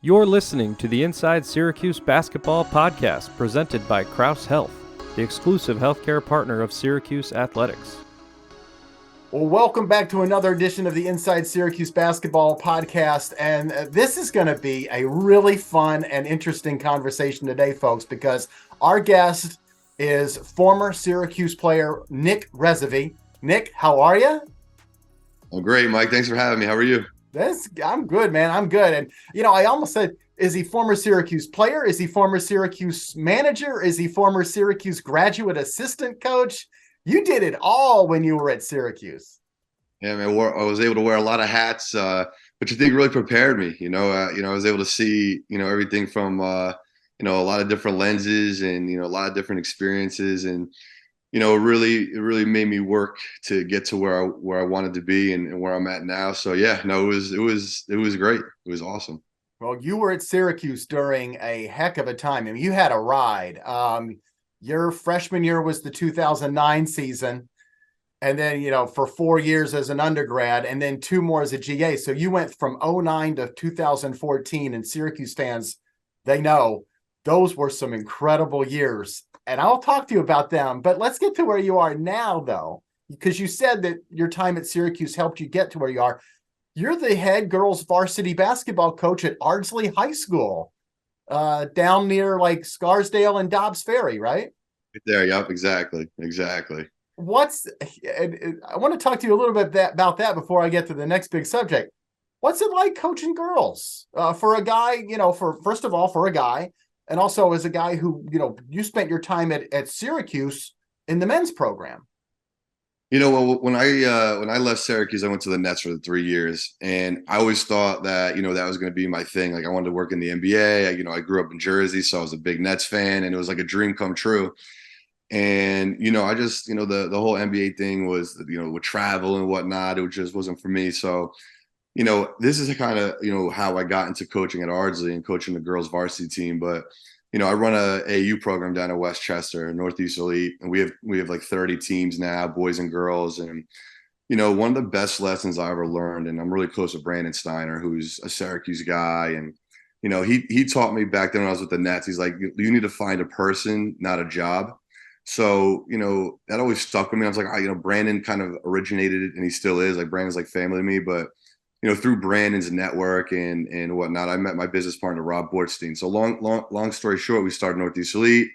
You're listening to the Inside Syracuse Basketball Podcast presented by Crouse Health, the exclusive healthcare partner of Syracuse Athletics. Well, welcome back to another edition of the Inside Syracuse Basketball Podcast. And this is going to be a really fun and interesting conversation today, folks, because our guest is former Syracuse player Nick Resavy. Nick, how are you? I'm great, Mike. Thanks for having me. How are you? I'm good, man. I'm good. And, I almost said, is he former Syracuse player? Is he former Syracuse manager? Is he former Syracuse graduate assistant coach? You did it all when you were at Syracuse. Yeah, man. I was able to wear a lot of hats, which I think really prepared me. I was able to see, everything from, a lot of different lenses and, a lot of different experiences. And, it really made me work to get to where I wanted to be and where I'm at now. So yeah, no, it was great. It was awesome. Well, you were at Syracuse during a heck of a time. I mean, you had a ride. Your freshman year was the 2009 season. And then, for 4 years as an undergrad and then 2 more as a GA. So you went from 2009 to 2014, and Syracuse fans, they know those were some incredible years. And I'll talk to you about them, but let's get to where you are now, though, because you said that your time at Syracuse helped you get to where you are. You're the head girls varsity basketball coach at Ardsley High School, down near like Scarsdale and Dobbs Ferry, right? Right there. Yep. Exactly. I want to talk to you a little bit about that before I get to the next big subject. What's it like coaching girls for a guy, first of all, for a guy, and also as a guy who, you spent your time at Syracuse in the men's program? Well, when I left Syracuse, I went to the Nets for 3 years, and I always thought that, that was going to be my thing. Like I wanted to work in the NBA. I grew up in Jersey, so I was a big Nets fan, and it was like a dream come true. And, I just, the whole NBA thing was, with travel and whatnot, it just wasn't for me. So, this is kind of, how I got into coaching at Ardsley and coaching the girls varsity team. But, I run a AU program down in Westchester, Northeast Elite, and we have like 30 teams now, boys and girls. And, one of the best lessons I ever learned, and I'm really close with Brandon Steiner, who's a Syracuse guy. And, he taught me back then when I was with the Nets, he's like, you need to find a person, not a job. So, that always stuck with me. I was like, Brandon kind of originated it, and he still is. Like Brandon's like family to me, but through Brandon's network and whatnot, I met my business partner, Rob Bortstein. So long story short, we started Northeast Elite.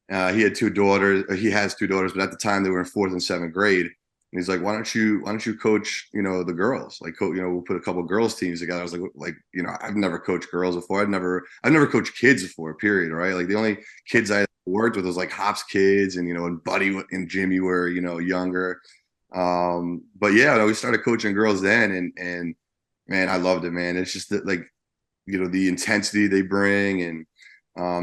He had 2 daughters. He has 2 daughters, but at the time they were in 4th and 7th grade. And he's like, why don't you coach, the girls? Like, we'll put a couple of girls teams together. I was like, I've never coached girls before. I've never coached kids before, period. Right. Like the only kids I worked with was like Hops kids and, and Buddy and Jimmy were, younger. But yeah, we started coaching girls then and man, I loved it, man. It's just that, like, the intensity they bring, and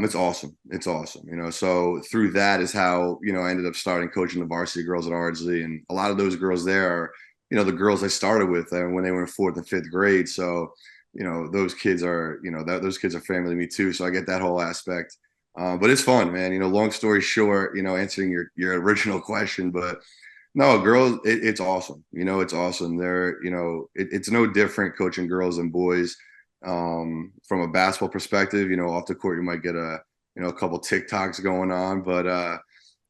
it's awesome. It's awesome, So through that is how, I ended up starting coaching the varsity girls at Ardsley, and a lot of those girls there are, the girls I started with when they were in 4th and 5th grade. So, those kids are, those kids are family to me too. So I get that whole aspect. But it's fun, man. Long story short, answering your original question, but no, girls, it's awesome. It's awesome. They're, it's no different coaching girls and boys. From a basketball perspective, off the court, you might get a couple TikToks going on, but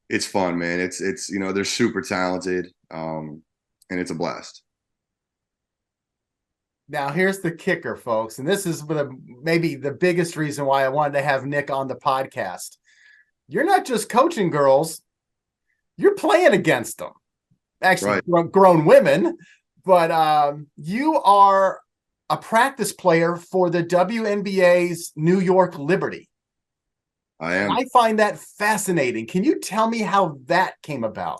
it's fun, man. It's they're super talented, and it's a blast. Now, here's the kicker, folks, and this is maybe the biggest reason why I wanted to have Nick on the podcast. You're not just coaching girls; you're playing against them. Actually, right. Grown women, but you are a practice player for the WNBA's New York Liberty. I am. I find that fascinating. Can you tell me how that came about?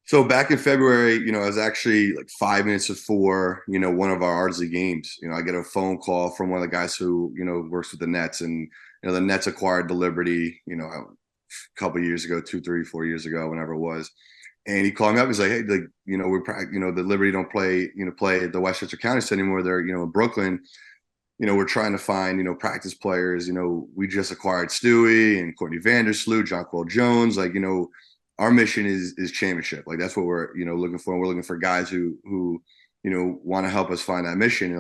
So back in February, I was actually like 5 minutes before, one of our Ardsley games. I get a phone call from one of the guys who, works with the Nets, and, the Nets acquired the Liberty, a couple years ago, 2, 3, 4 years ago, whenever it was. And he called me up. He's like, hey, like, the Liberty don't play at the Westchester County anymore. They're, in Brooklyn. We're trying to find, practice players. We just acquired Stewie and Courtney Vandersloot, Jonquel Jones. Like, our mission is championship. Like that's what we're, looking for. And we're looking for guys who want to help us find that mission.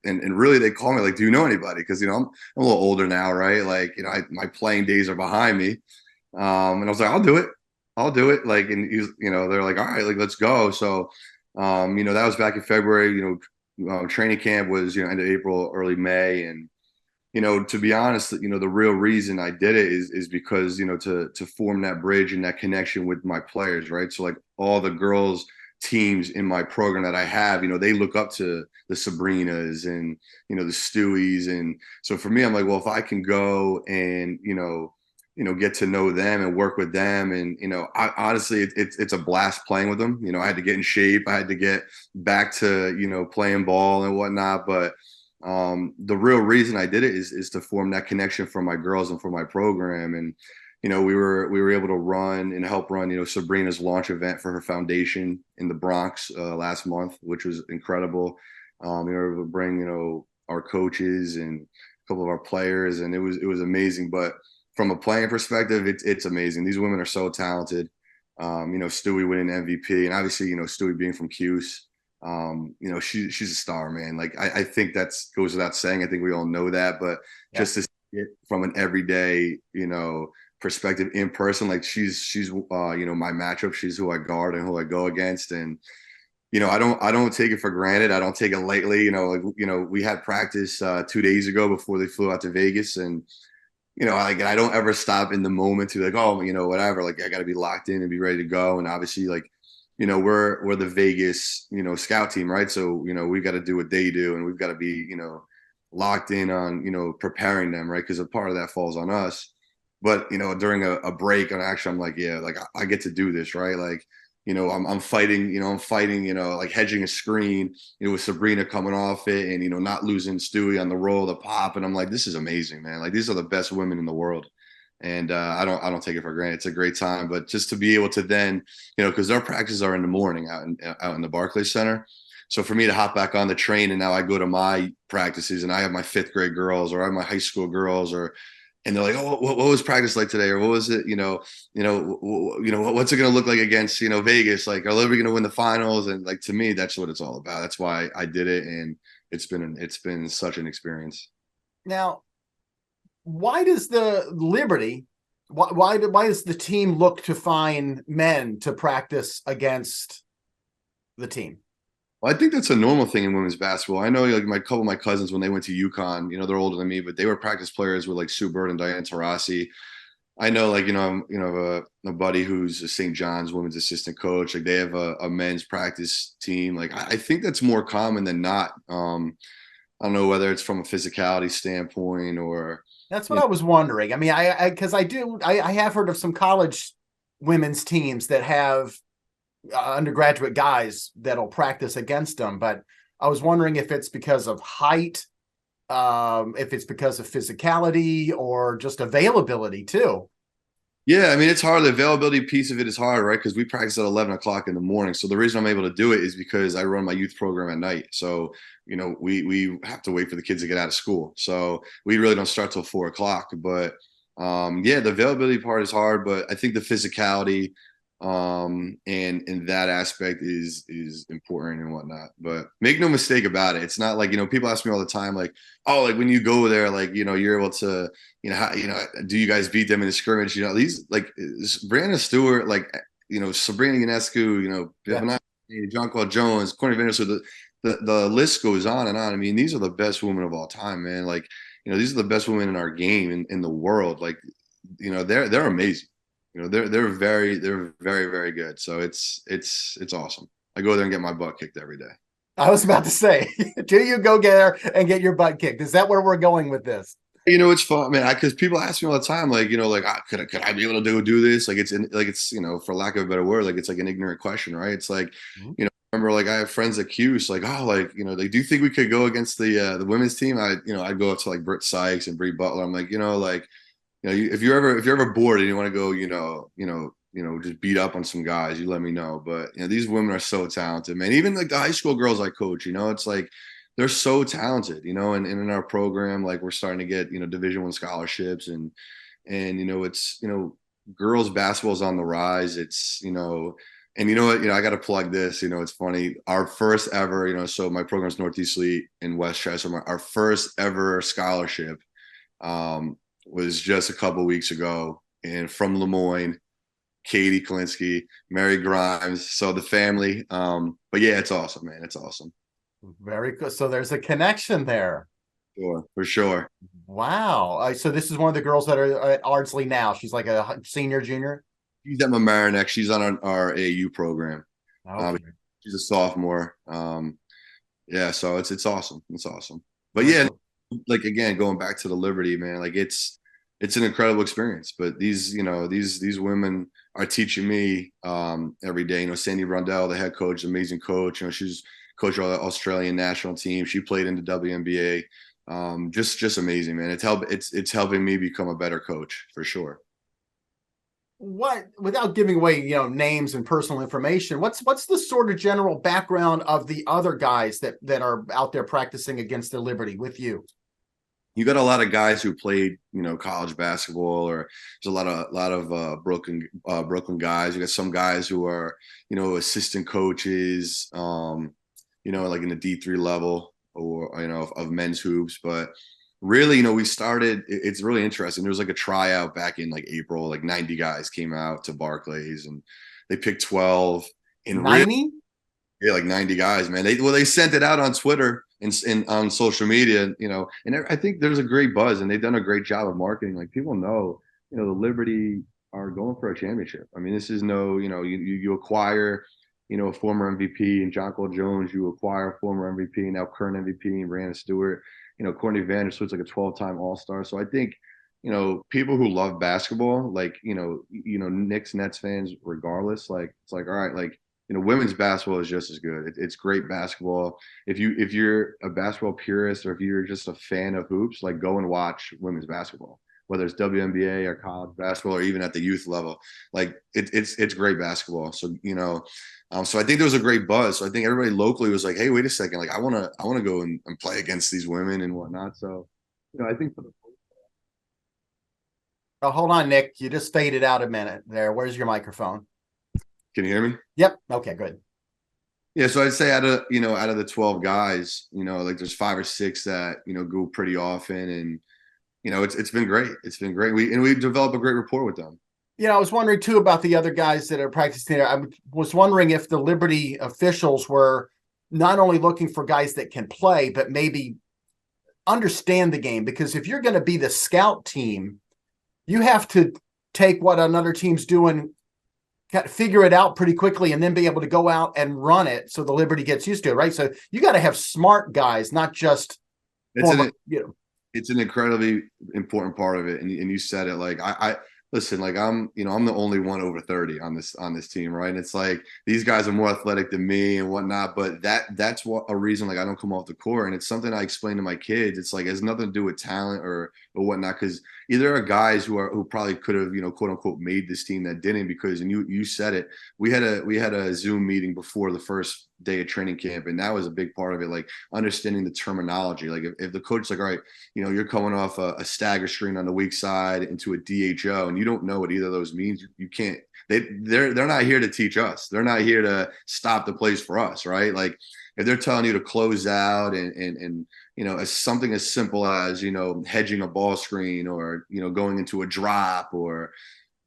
And really they call me like, do you know anybody? Because, I'm a little older now, right? Like, my playing days are behind me. And I was like, I'll do it. I'll do it. Like, and they're like, all right, like, let's go. So, that was back in February, training camp was, end of April, early May. And, to be honest, the real reason I did it is because, to form that bridge and that connection with my players, right? So like all the girls teams in my program that I have, they look up to the Sabrinas and, the Stewies. And so for me, I'm like, well, if I can go and, get to know them and work with them. And, honestly, it's a blast playing with them. I had to get in shape. I had to get back to, playing ball and whatnot. But the real reason I did it is to form that connection for my girls and for my program. And, we were able to run and help run, Sabrina's launch event for her foundation in the Bronx last month, which was incredible. We were able to bring, our coaches and a couple of our players, and it was amazing. But from a playing perspective, it's amazing. These women are so talented. Stewie winning MVP, and obviously, Stewie being from Cuse, she's a star, man. Like I think that's goes without saying. I think we all know that, but just to see it from an everyday, perspective in person, like she's my matchup. She's who I guard and who I go against, and I don't take it for granted. I don't take it lightly. We had practice 2 days ago before they flew out to Vegas, and I don't ever stop in the moment to like, oh, whatever. Like I got to be locked in and be ready to go. And obviously, like, we're the Vegas, scout team, right? So, we got to do what they do, and we've got to be, locked in on, preparing them, right? Because a part of that falls on us. But, during a break, and actually, I'm like, yeah, like I get to do this, right? Like, I'm fighting, like hedging a screen, with Sabrina coming off it and, not losing Stewie on the roll, the pop. And I'm like, this is amazing, man. Like, these are the best women in the world. And I don't take it for granted. It's a great time. But just to be able to then, because our practices are in the morning out in the Barclays Center. So for me to hop back on the train, and now I go to my practices and I have my 5th grade girls, or I have my high school girls, and they're like, oh, what was practice like today? Or what was it, what's it going to look like against, Vegas? Like, are we going to win the finals? And like, to me, that's what it's all about. That's why I did it. And it's been such an experience. Now, why does the Liberty, why does the team look to find men to practice against the team? Well, I think that's a normal thing in women's basketball. I know, like, my couple of my cousins, when they went to UConn, they're older than me, but they were practice players with like Sue Bird and Diana Taurasi. I know, like, a buddy who's a St. John's women's assistant coach. Like, they have a men's practice team. Like, I think that's more common than not. I don't know whether it's from a physicality standpoint or. That's what I was wondering. I mean, because I have heard of some college women's teams that have undergraduate guys that'll practice against them, but I was wondering if it's because of height, if it's because of physicality, or just availability too. Yeah, I mean, it's hard. The availability piece of it is hard, right? Because we practice at 11 o'clock in the morning. So the reason I'm able to do it is because I run my youth program at night. So, we have to wait for the kids to get out of school. So we really don't start till 4 o'clock. But yeah, the availability part is hard, but I think the physicality and that aspect is important and whatnot. But make no mistake about it, it's not like, people ask me all the time, like, oh, like when you go there, like, you're able to, do you guys beat them in the scrimmage? These, like, Breanna Stewart, like, Sabrina Ionescu, John Claude Jones, Courtney Vanderson, so the list goes on and on. I mean, these are the best women of all time, man. Like, these are the best women in our game in the world. Like, they're amazing. They're very, very good. So it's awesome. I go there and get my butt kicked every day. I was about to say, do you go there and get your butt kicked? Is that where we're going with this? It's fun, man. Because people ask me all the time, like, could I be able to do this? Like, it's for lack of a better word, like, it's like an ignorant question, right? It's like, remember, like, I have friends at Cuse, like, oh, like, like, do you think we could go against the women's team? I'd go up to like Britt Sykes and Bree Butler. I'm like, like, if you're ever bored and you want to go, just beat up on some guys, you let me know. But these women are so talented, man. Even like the high school girls I coach, it's like they're so talented, and in our program, like, we're starting to get Division I scholarships, and it's girls basketball is on the rise. It's And you know what? I got to plug this. It's funny. Our first ever, so my program's Northeast Elite in West Chester. Our first ever scholarship was just a couple weeks ago, and from Lemoyne, Katie Klinsky, Mary Grimes. So the family. But yeah, it's awesome, man. It's awesome. Very good. So there's a connection there. Sure, for sure. Wow. So this is one of the girls that are at Ardsley now. She's like a senior, junior. She's at Mamaroneck. She's on our AU program. Okay. She's a sophomore. Yeah, so it's awesome. It's awesome. But yeah, like again, going back to the Liberty, man, like it's an incredible experience. But these women are teaching me every day. Sandy Rundell, the head coach, amazing coach. She's coached the Australian national team. She played in the WNBA. Just amazing, man. It's helping me become a better coach for sure. What, without giving away, names and personal information, what's the sort of general background of the other guys that are out there practicing against the Liberty with you? You got a lot of guys who played, college basketball, or there's a lot of Brooklyn guys. You got some guys who are, assistant coaches, like in the D3 level, or of men's hoops. But really, we started, it's really interesting. There was like a tryout back in like April, like 90 guys came out to Barclays, and they picked 12 in 90. Yeah, like 90 guys, man. They sent it out on Twitter and on social media, and I think there's a great buzz, and they've done a great job of marketing. Like, people know, the Liberty are going for a championship. I mean, this is no, you acquire, a former MVP and John Cole Jones, you acquire a former MVP, now current MVP and Breanna Stewart, Courtney Vandersloot's like a 12-time All-Star. So I think, people who love basketball, like, Knicks, Nets fans, regardless, like, it's like, all right, like, women's basketball is just as good. It's great basketball. If you're a basketball purist, or if you're just a fan of hoops, like, go and watch women's basketball, whether it's WNBA or college basketball, or even at the youth level. Like, it's great basketball. So, so I think there was a great buzz. So I think everybody locally was like, hey, wait a second. Like, I want to go and play against these women and whatnot. So, I think for the Oh, hold on, Nick. You just faded out a minute there. Where's your microphone? Can you hear me? Yep. Okay, good. Yeah, so I'd say out of the 12 guys, like, there's 5 or 6 that go pretty often, and it's been great. It's been great. We develop a great rapport with them. I was wondering too about the other guys that are practicing there. I was wondering if the Liberty officials were not only looking for guys that can play, but maybe understand the game, because if you're going to be the scout team, you have to take what another team's doing, figure it out pretty quickly, and then be able to go out and run it so the Liberty gets used to it, right? So you got to have smart guys, not just it's an incredibly important part of it. And you said it. Like, I listen, like, I'm the only one over 30 on this team, right? And it's like, these guys are more athletic than me and whatnot, but that's a reason, like, I don't come off the court. And it's something I explain to my kids. It's like, it has nothing to do with talent or whatnot, because there are guys who probably could have, quote unquote, made this team that didn't, because, and you said it, we had a Zoom meeting before the first day of training camp, and that was a big part of it, like, understanding the terminology. Like, if the coach's like, all right, you're coming off a stagger screen on the weak side into a DHO, and you don't know what either of those means, you can't. They're not here to teach us. They're not here to stop the plays for us, right? Like, if they're telling you to close out and as something as simple as hedging a ball screen, or going into a drop, or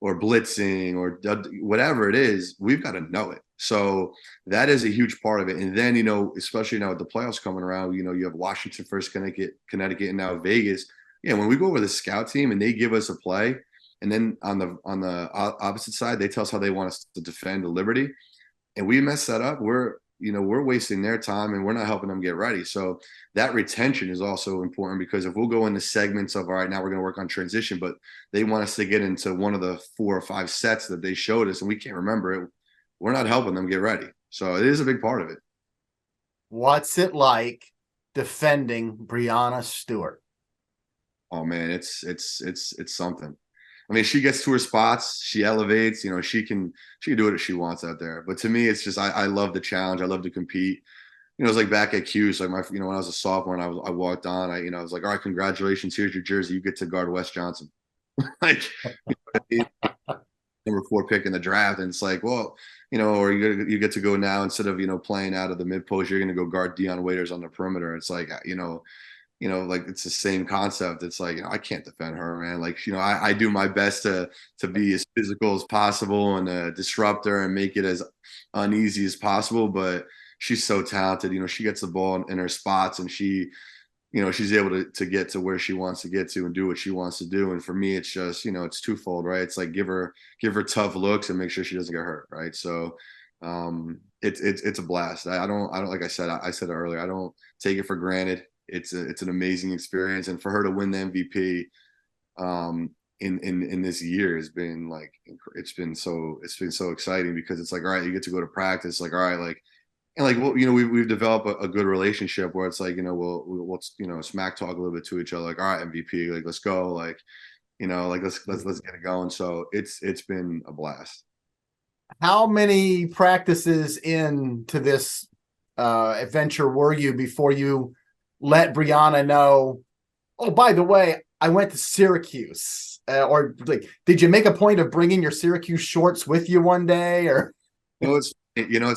blitzing, or whatever it is, we've got to know it. So that is a huge part of it. And then, especially now with the playoffs coming around, you have Washington first, Connecticut, and now Vegas. Yeah, when we go over the scout team and they give us a play, and then on the opposite side, they tell us how they want us to defend the Liberty, and we mess that up, we're wasting their time, and we're not helping them get ready. So that retention is also important, because if we'll go into segments of, all right, now we're going to work on transition, but they want us to get into one of the 4 or 5 sets that they showed us, and we can't remember it, we're not helping them get ready. So it is a big part of it. What's it like defending Breanna Stewart? Oh man, it's something. I mean, she gets to her spots, she elevates, she can do what she wants out there. But to me, it's just, I love the challenge. I love to compete. It was like back at Q. So when I was a sophomore and I walked on, I was like, all right, congratulations. Here's your jersey. You get to guard Wes Johnson. Like, number 4 pick in the draft, and it's like, well, or you get to go now instead of playing out of the mid post, you're going to go guard Dion Waiters on the perimeter. It's like like it's the same concept. It's like I can't defend her, man. Like I do my best to be as physical as possible and disrupt her and make it as uneasy as possible, but she's so talented. She gets the ball in her spots, and she's able to get to where she wants to get to and do what she wants to do. And for me, it's just, it's twofold, right? It's like give her tough looks and make sure she doesn't get hurt, right? So it's a blast. I don't like I said earlier, I don't take it for granted. It's an amazing experience, and for her to win the MVP in this year has been like it's been so exciting, because it's like, all right, you get to go to practice, like, all right, like. And like, well, we've developed a good relationship where it's like, we'll smack talk a little bit to each other, like, all right, MVP, like, let's go, like, like let's get it going. So it's been a blast. How many practices into this adventure were you before you let Breanna know, oh, by the way, I went to Syracuse? Or like, did you make a point of bringing your Syracuse shorts with you one day? Or it's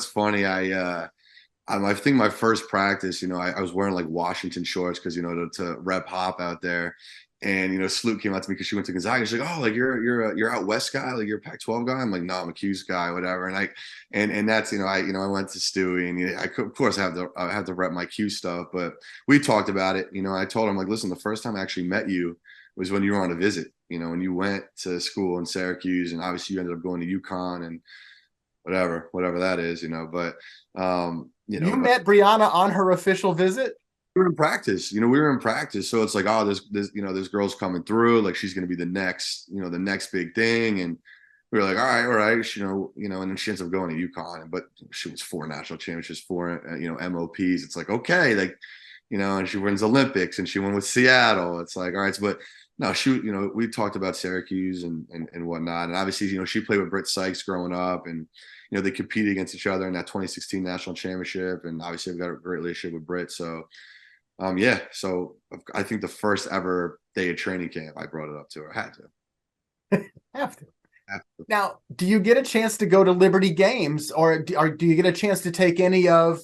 funny. I think my first practice, I was wearing like Washington shorts because to rep hop out there, and Sloot came out to me because she went to Gonzaga. She's like, oh, like you're out west guy, like you're a Pac-12 guy. I'm like, no, I'm a Q's guy, whatever. And that's I went to Stewie, and I could, of course I have to rep my Q stuff, but we talked about it. I told him, like, listen, the first time I actually met you was when you were on a visit. When you went to school in Syracuse, and obviously you ended up going to UConn and whatever that is, but you met Breanna on her official visit? We were in practice, So it's like, oh, this girl's coming through, like she's going to be the next big thing. And we were like, all right, and then she ends up going to UConn, but she was 4 national championships, 4, MOPs. It's like, okay, like, and she wins Olympics, and she went with Seattle. It's like, all right, but no, we talked about Syracuse and whatnot. And obviously, she played with Britt Sykes growing up, and, they competed against each other in that 2016 national championship. And obviously I've got a great relationship with Britt. So, so I think the first ever day of training camp, I brought it up to her. I had to. Have to. Now, do you get a chance to go to Liberty games, or do you get a chance to take any of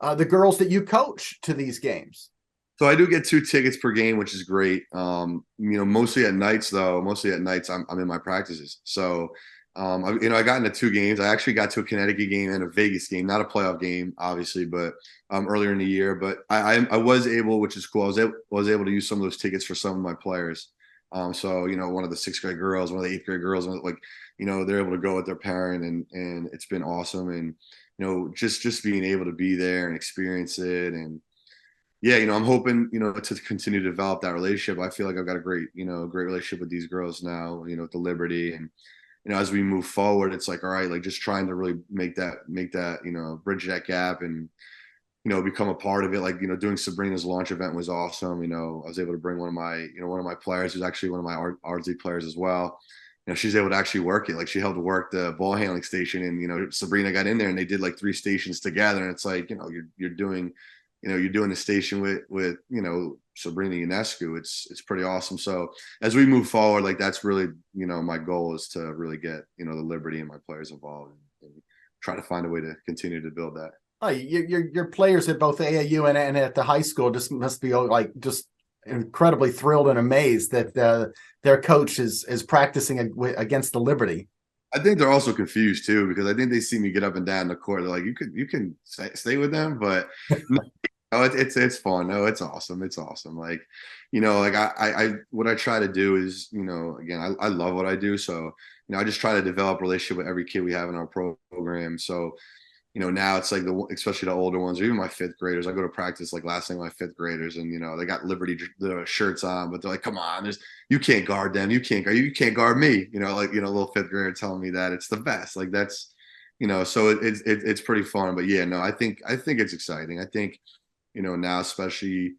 the girls that you coach to these games? So I do get 2 tickets per game, which is great. Mostly at nights, though. Mostly at nights, I'm in my practices. So, I got into 2 games. I actually got to a Connecticut game and a Vegas game, not a playoff game, obviously, but earlier in the year. But I was able, which is cool. I was able to use some of those tickets for some of my players. So one of the 6th grade girls, one of the 8th grade girls, like they're able to go with their parent, and it's been awesome. And just being able to be there and experience it, and yeah, I'm hoping, to continue to develop that relationship. I feel like I've got a great relationship with these girls now, with the Liberty. And, as we move forward, it's like, all right, like just trying to really make that, bridge that gap and, become a part of it. Like, doing Sabrina's launch event was awesome. I was able to bring one of my players, who's actually one of my Ardsley players as well. She's able to actually work it. Like, she helped work the ball handling station, and, Sabrina got in there and they did like 3 stations together. And it's like, you're doing the station with Sabrina Ionescu. It's pretty awesome. So as we move forward, like that's really, my goal is to really get, the Liberty and my players involved, and try to find a way to continue to build that. Oh, your players at both AAU and at the high school just must be like just incredibly thrilled and amazed that their coach is practicing against the Liberty. I think they're also confused too, because I think they see me get up and down the court. They're like, you can stay with them, but no, it's fun. No, it's awesome. It's awesome. Like, like I what I try to do is, again, I love what I do. So, I just try to develop a relationship with every kid we have in our program. So, now it's like especially the older ones, or even my 5th graders. I go to practice like last night, my 5th graders, and they got Liberty the shirts on, but they're like, come on, you can't guard them. You can't guard me. Little 5th grader telling me that it's the best. Like that's, so it's pretty fun. But yeah, no, I think it's exciting. I think, now especially,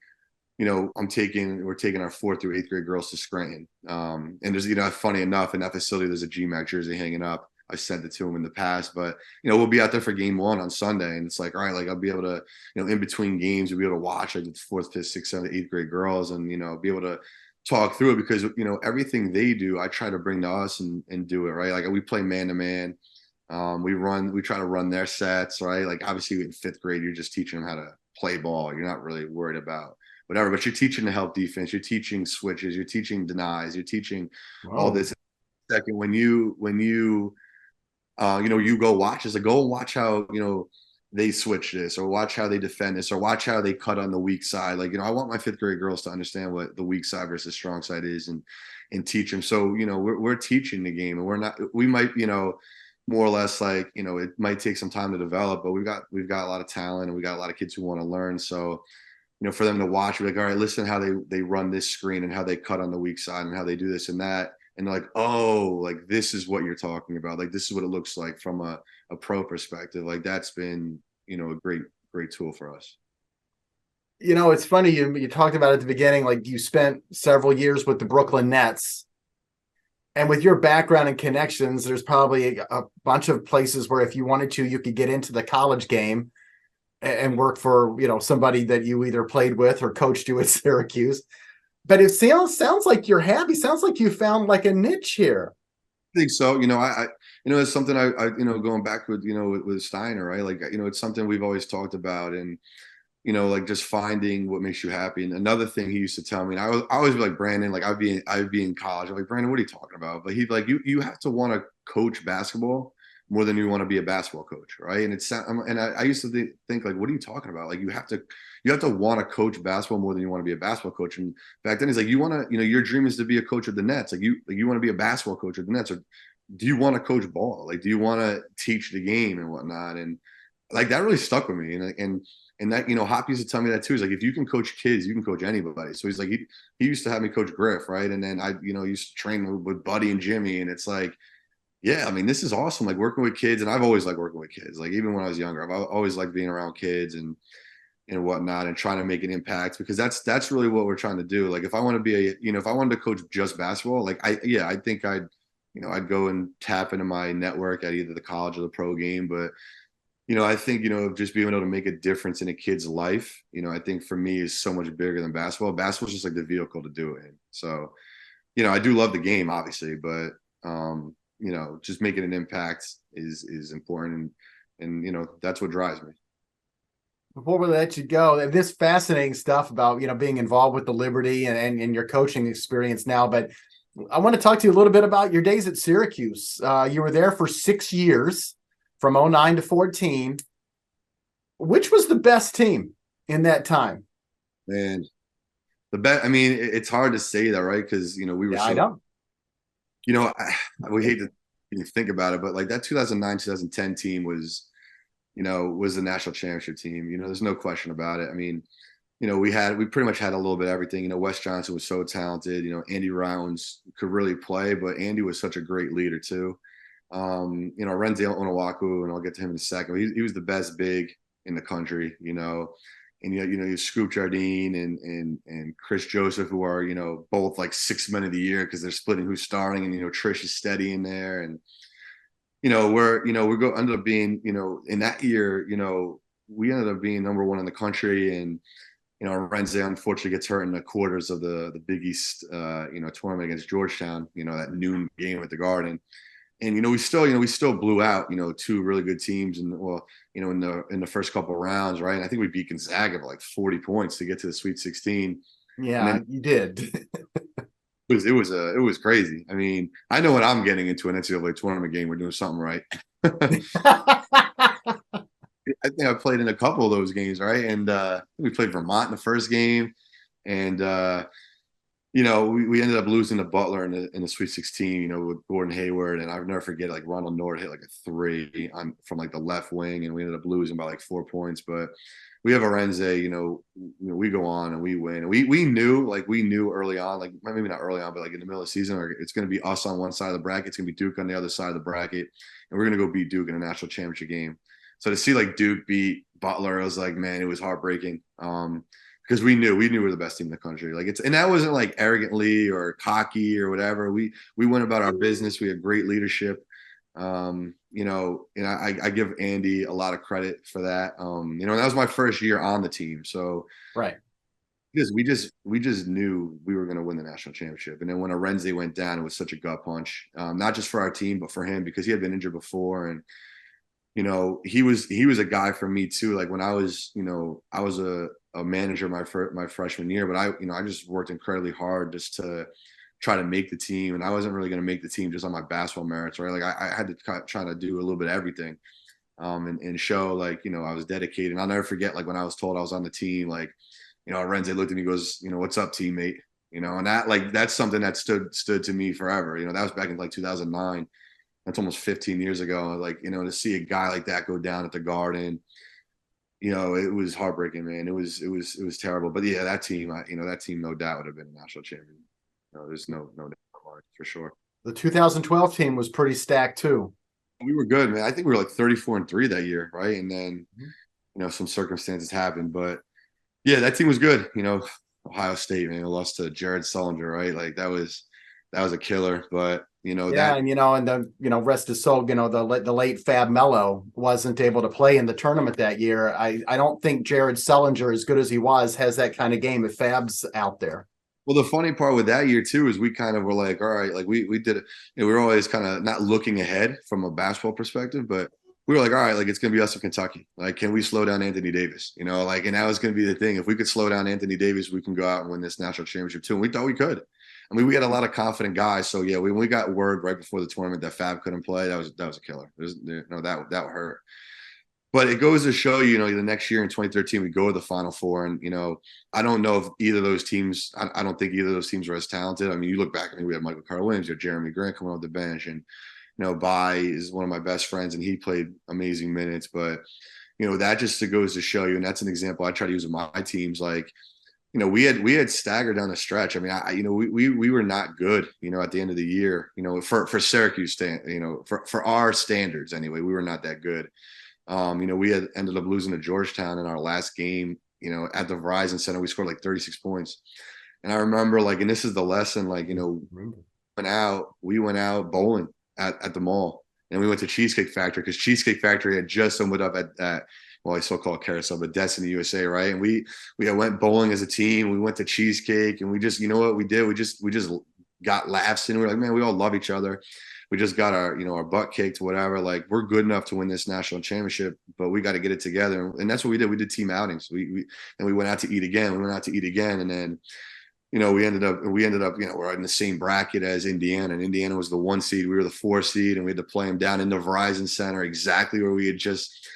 we're taking our 4th through 8th grade girls to Scranton. And there's, funny enough, in that facility, there's a GMAC jersey hanging up. I sent it to him in the past, but we'll be out there for game 1 on Sunday, and it's like, all right, like I'll be able to, in between games, we'll be able to watch like the 4th, 5th, 6th, 7th, 8th grade girls, and be able to talk through it because, you know, everything they do, I try to bring to us and do it, right? Like we play man to man. We try to run their sets, right? Like obviously in fifth grade, you're just teaching them how to play ball. You're not really worried about whatever, but you're teaching to help defense. You're teaching switches. You're teaching denies. You're teaching all Whoa. this. Second, you know, you go watch this, like go and watch how, you know, they switch this or watch how they defend this or watch how they cut on the weak side. Like, you know, I want my fifth grade girls to understand what the weak side versus strong side is and teach them. So, you know, we're teaching the game and we might, you know, more or less like, you know, it might take some time to develop, but we've got a lot of talent and we got a lot of kids who want to learn. So, you know, for them to watch, we're like, all right, listen how they run this screen and how they cut on the weak side and how they do this and that. And they're like, oh, like this is what you're talking about. Like this is what it looks like from a pro perspective. Like that's been, you know, a great tool for us. You know, it's funny you talked about at the beginning, like you spent several years with the Brooklyn Nets. And with your background and connections, there's probably a bunch of places where if you wanted to, you could get into the college game and work for, you know, somebody that you either played with or coached you at Syracuse. But it sounds like you're happy. Sounds like you found like a niche here. I think so. You know, you know, it's something I you know, going back with, you know, with Steiner, right? Like, you know, it's something we've always talked about and, you know, like just finding what makes you happy. And another thing he used to tell me, and I always be like, Brandon, like I'd be in college. I'm like, Brandon, what are you talking about? But he'd be like, you have to want to coach basketball more than you want to be a basketball coach, right? And I used to think like, what are you talking about? Like you have to want to coach basketball more than you want to be a basketball coach. And back then he's like, you want to, you know, your dream is to be a coach of the Nets. Like you want to be a basketball coach of the Nets, or do you want to coach ball? Like, do you want to teach the game and whatnot? And like that really stuck with me. And that, you know, Hop used to tell me that too. He's like, if you can coach kids, you can coach anybody. So he's like, he used to have me coach Griff, right? And then I, you know, used to train with Buddy and Jimmy. And it's like, yeah, I mean, this is awesome. Like working with kids. And I've always liked working with kids. Like even when I was younger, I've always liked being around kids and whatnot and trying to make an impact because that's really what we're trying to do. Like if I want to be if I wanted to coach just basketball, like I think I'd go and tap into my network at either the college or the pro game. But you know, I think, you know, just being able to make a difference in a kid's life, you know, I think for me is so much bigger than basketball. Basketball's just like the vehicle to do it in. So, you know, I do love the game, obviously, but you know, just making an impact is important and you know, that's what drives me. Before we let you go, this fascinating stuff about, you know, being involved with the Liberty and your coaching experience now, but I want to talk to you a little bit about your days at Syracuse. You were there for 6 years from 09 to 14. Which was the best team in that time? And the bet, I mean, it's hard to say that, right? Because, you know, we were Yeah, I know. you know, we hate to even think about it, but like that 2009, 2010 team was, you know, was the national championship team. You know, there's no question about it. I mean, you know, we pretty much had a little bit of everything. You know, Wes Johnson was so talented. You know, Andy Rounds could really play, but Andy was such a great leader too. You know, Renzi Onawaku, and I'll get to him in a second. He was the best big in the country, you know. And you know, you Scoop Jardine and Chris Joseph, who are, you know, both like 6 men of the year because they're splitting who's starting, and you know, Trish is steady in there, and you know, ended up being, you know, in that year, you know, we ended up being number one in the country, and you know, Renzi unfortunately gets hurt in the quarters of the Big East, you know, tournament against Georgetown, you know, that noon game at the Garden. And we still blew out, you know, two really good teams, and well, you know, in the first couple of rounds, right? And I think we beat Gonzaga by like 40 points to get to the Sweet 16. And Yeah, then you did. it was crazy. I mean, I know what I'm getting into an NCAA tournament game. We're doing something right. I think I played in a couple of those games, right? And we played Vermont in the first game, and you know, we ended up losing to Butler in the Sweet 16, you know, with Gordon Hayward. And I'll never forget, like, Ronald Nord hit like a three from like the left wing, and we ended up losing by like 4 points. But we have Arenze, you know, we go on and we win. And we knew early on, like maybe not early on, but like in the middle of the season, it's going to be us on one side of the bracket. It's going to be Duke on the other side of the bracket. And we're going to go beat Duke in a national championship game. So to see like Duke beat Butler, I was like, man, it was heartbreaking. Because we knew we were the best team in the country. Like and that wasn't like arrogantly or cocky or whatever. We went about our business. We had great leadership. You know, and I give Andy a lot of credit for that. You know, and that was my first year on the team. So Right. We just knew we were going to win the national championship. And then when Ardsley went down, it was such a gut punch, not just for our team, but for him, because he had been injured before. And, he was a guy for me too. Like when I was, I was a manager my freshman year, but I just worked incredibly hard just to try to make the team. And I wasn't really going to make the team just on my basketball merits, right? Like I had to try to do a little bit of everything, and show like, I was dedicated. And I'll never forget, like when I was told I was on the team, like, Renze looked at me and goes, what's up, teammate? And that's something that stood to me forever. That was back in like 2009. That's almost 15 years ago. Like, to see a guy like that go down at the Garden, it was heartbreaking, man. It was terrible. But yeah, that team, that team, no doubt would have been a national champion. There's no doubt about it, for sure. The 2012 team was pretty stacked too. We were good, man. I think we were like 34-3 that year, right? And then, some circumstances happened, but yeah, that team was good. Ohio State, man, lost to Jared Sullinger, right? Like that was a killer. But yeah, and the rest his soul, the late Fab Mello wasn't able to play in the tournament that year. I don't think Jared Sullinger, as good as he was, has that kind of game if Fab's out there. Well, the funny part with that year too is we kind of were like, all right, like we did it. We were always kind of not looking ahead from a basketball perspective, but we were like, all right, like it's gonna be us in Kentucky. Like, can we slow down Anthony Davis? And that was gonna be the thing. If we could slow down Anthony Davis, we can go out and win this national championship too. And we thought we could. I mean, we had a lot of confident guys. So yeah, when we got word right before the tournament that Fab couldn't play, that was a killer. That hurt. But it goes to show, the next year in 2013, we go to the Final Four. And, I don't know if either of those teams, I don't think either of those teams are as talented. I mean, you look back, we had Michael Carter Williams, you had Jeremy Grant coming off the bench. And, Bai is one of my best friends, and he played amazing minutes. But, that just goes to show you, and that's an example I try to use with my teams. Like, we had staggered down the stretch. I mean, we were not good, at the end of the year, for Syracuse, for our standards anyway, we were not that good. We had ended up losing to Georgetown in our last game, at the Verizon Center. We scored like 36 points. And I remember, like, and this is the lesson, like, we went out bowling at the mall, and we went to Cheesecake Factory because Cheesecake Factory had just opened up at well, I still call it Carousel, but Destiny USA, right? And we went bowling as a team. We went to Cheesecake, and we just, what we did? We just got laughs, and we were like, man, we all love each other. We just got our butt kicked, whatever. Like, we're good enough to win this national championship, but we got to get it together. And that's what we did. We did team outings. We went out to eat again. And then, we ended up, we're in the same bracket as Indiana, and Indiana was the 1 seed. We were the 4 seed, and we had to play them down in the Verizon Center, exactly where we had just.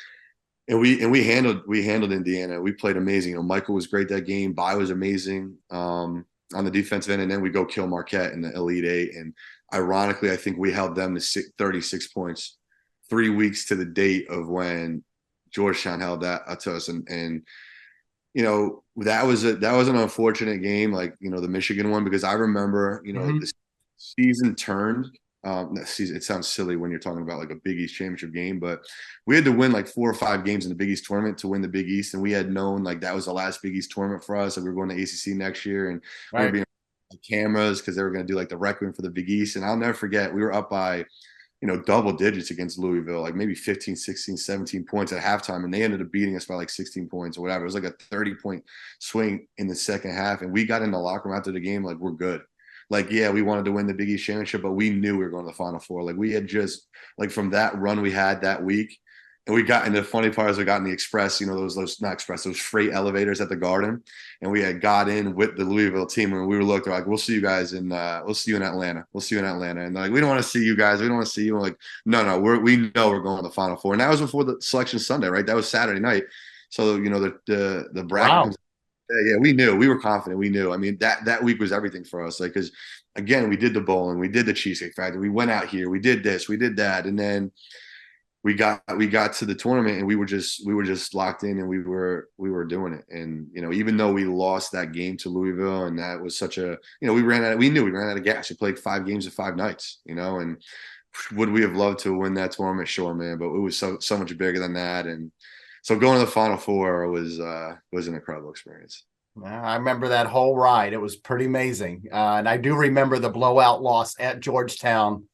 And we handled Indiana. We played amazing. Michael was great that game. Bai was amazing on the defensive end, and then we go kill Marquette in the Elite Eight. And ironically, I think we held them to 36 points 3 weeks to the date of when Georgetown held that to us. And that was an unfortunate game, like, the Michigan one, because I remember, the season turned. It sounds silly when you're talking about like a Big East championship game, but we had to win like 4 or 5 games in the Big East tournament to win the Big East. And we had known like that was the last Big East tournament for us. Like, we were going to ACC next year, and we were being cameras because they were going to do like the requiem for the Big East. And I'll never forget, we were up by, double digits against Louisville, like maybe 15, 16, 17 points at halftime. And they ended up beating us by like 16 points or whatever. It was like a 30-point swing in the second half. And we got in the locker room after the game, like, we're good. Like, yeah, we wanted to win the Big East championship, but we knew we were going to the Final Four. Like, we had just, like, from that run we had that week, and we got, and the funny part is we got in the express, those freight elevators at the Garden, and we had got in with the Louisville team, and we were looking like, we'll see you guys we'll see you in Atlanta. We'll see you in Atlanta. And they're like, we don't want to see you guys. We don't want to see you. And we're like, no, we know we're going to the Final Four. And that was before the selection Sunday, right? That was Saturday night. So, the bracket comes. Yeah, we knew. We were confident. We knew. I mean, that week was everything for us. Like, because again, we did the bowling, we did the Cheesecake Factory, we went out here, we did this, we did that, and then we got to the tournament, and we were just locked in, and we were doing it. And even though we lost that game to Louisville, and that was such a we knew we ran out of gas. We played 5 games in 5 nights, and would we have loved to win that tournament? Sure, man, but it was so much bigger than that. And so going to the Final Four was an incredible experience. I remember that whole ride. It was pretty amazing. And I do remember the blowout loss at Georgetown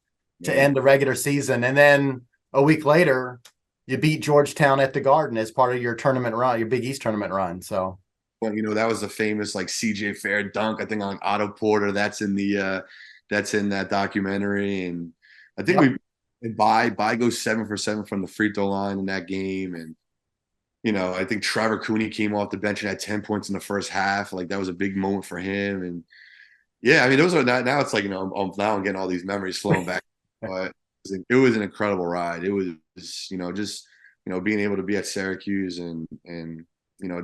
to end the regular season. And then a week later, you beat Georgetown at the Garden as part of your tournament run, your Big East tournament run. So Well, that was the famous like CJ Fair dunk, I think, on Otto Porter. That's in that documentary. And I think Yep. By goes 7 for 7 from the free throw line in that game. And I think Trevor Cooney came off the bench and had 10 points in the first half. Like that was a big moment for him. And yeah, I mean, those are not, now it's like, now I'm getting all these memories flowing back. But it was an incredible ride. It was, just, being able to be at Syracuse and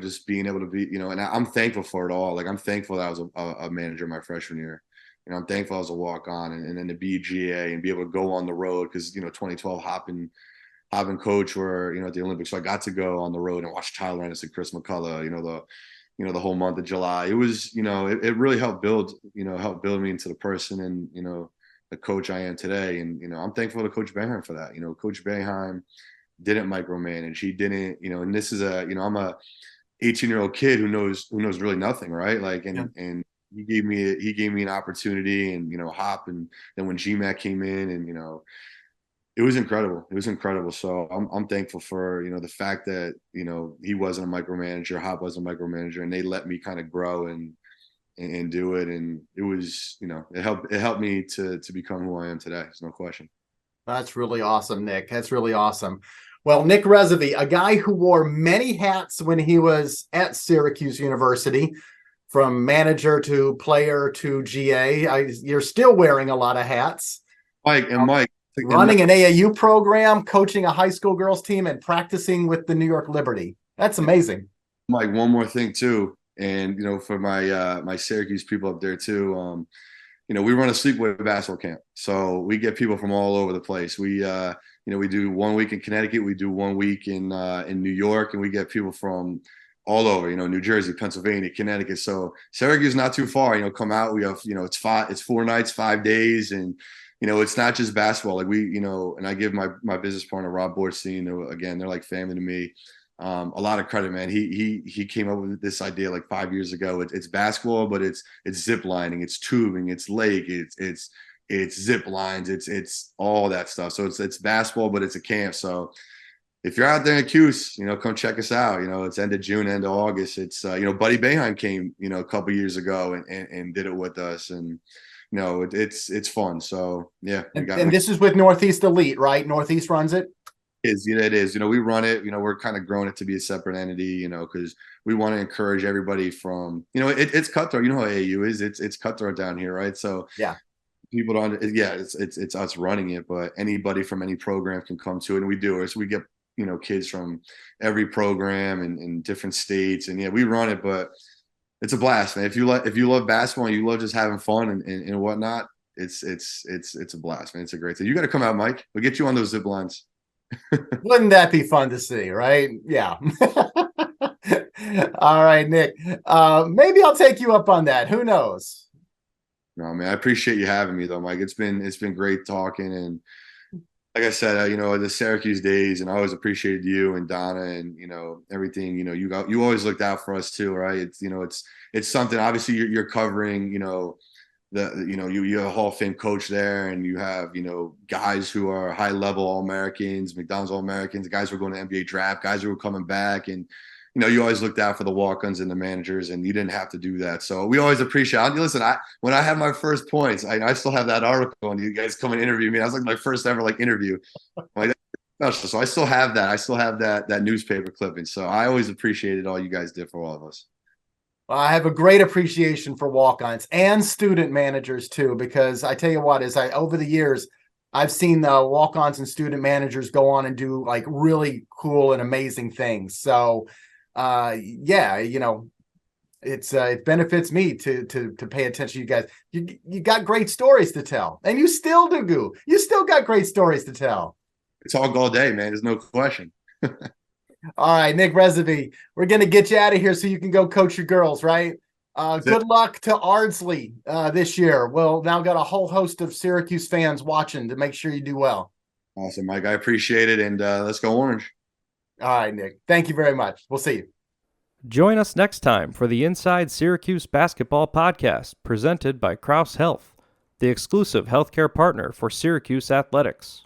just being able to be, and I'm thankful for it all. Like I'm thankful that I was a manager my freshman year. I'm thankful I was a walk on and then to be a GA and be able to go on the road because, 2012 hopping coach were, at the Olympics. So I got to go on the road and watch Tyler Ennis and Chris McCullough, the whole month of July. It was, it really helped build me into the person and, the coach I am today. And, I'm thankful to Coach Boeheim for that. Coach Boeheim didn't micromanage. He didn't, and this is I'm a 18-year-old kid who knows really nothing. Right. Like, and he gave me an opportunity and, hop. And then when GMAC came in and, it was incredible. It was incredible. So I'm thankful for, the fact that, he wasn't a micromanager, Hop wasn't a micromanager, and they let me kind of grow and do it. And it was, it helped me to become who I am today. There's no question. That's really awesome, Nick. That's really awesome. Well, Nick Resavy, a guy who wore many hats when he was at Syracuse University, from manager to player to GA. You're still wearing a lot of hats. Mike, running an AAU program, coaching a high school girls team, and practicing with the New York Liberty. That's amazing. Mike, one more thing too, and for my Syracuse people up there too. We run a sleepaway basketball camp, so we get people from all over the place. We we do 1 week in Connecticut, we do 1 week in New York, and we get people from all over. New Jersey, Pennsylvania, Connecticut. So Syracuse is not too far. Come out. We have it's 4 nights, 5 days, and it's not just basketball. Like we, and I give my business partner, Rob Borstein, who, again, they're like family to me, a lot of credit, man. He came up with this idea like 5 years ago. It's basketball, but it's zip lining, it's tubing, it's lake, it's zip lines, it's all that stuff. So it's basketball, but it's a camp. So if you're out there in Cuse, come check us out. It's end of June, end of August. It's Buddy Boeheim came, a couple years ago and did it with us. And it's fun. So yeah. And this is with Northeast Elite, right? Northeast runs it. It is. We run it. We're kind of growing it to be a separate entity. Because we want to encourage everybody from. It's cutthroat. You know how AAU is. It's cutthroat down here, right? So yeah, people don't. Yeah, it's us running it, but anybody from any program can come to it, and we do it. So we get kids from every program and different states, and yeah, we run it, but. It's a blast, man. If you love basketball and you love just having fun and whatnot, it's a blast, man. It's a great thing. You got to come out, Mike. We'll get you on those zip lines. Wouldn't that be fun to see, right? Yeah. All right, Nick. Maybe I'll take you up on that. Who knows? No, man. I appreciate you having me, though, Mike. It's been great talking, and like I said, the Syracuse days, and I always appreciated you and Donna and, everything, you always looked out for us too, right? It's something, obviously you're covering, you have a Hall of Fame coach there, and you have, guys who are high level All-Americans, McDonald's All-Americans, guys who are going to NBA draft, guys who are coming back. And, you always looked out for the walk-ons and the managers, and you didn't have to do that. So we always appreciate it. Listen, when I had my first points, I still have that article, and you guys come and interview me. I was like my first ever interview. So I still have that. I still have that newspaper clipping. So I always appreciated all you guys did for all of us. Well, I have a great appreciation for walk-ons and student managers too, because I tell you what, over the years, I've seen the walk-ons and student managers go on and do really cool and amazing things. So it benefits me to pay attention to you guys. You got great stories to tell, and you still do. You still got great stories to tell. It's all day, man. There's no question. All right, Nick Resavy, we're going to get you out of here so you can go coach your girls, right? Good luck to Ardsley this year. We'll now got a whole host of Syracuse fans watching to make sure you do well. Awesome, Mike. I appreciate it, and let's go Orange. All right, Nick. Thank you very much. We'll see you. Join us next time for the Inside Syracuse Basketball Podcast, presented by Crouse Health, the exclusive healthcare partner for Syracuse Athletics.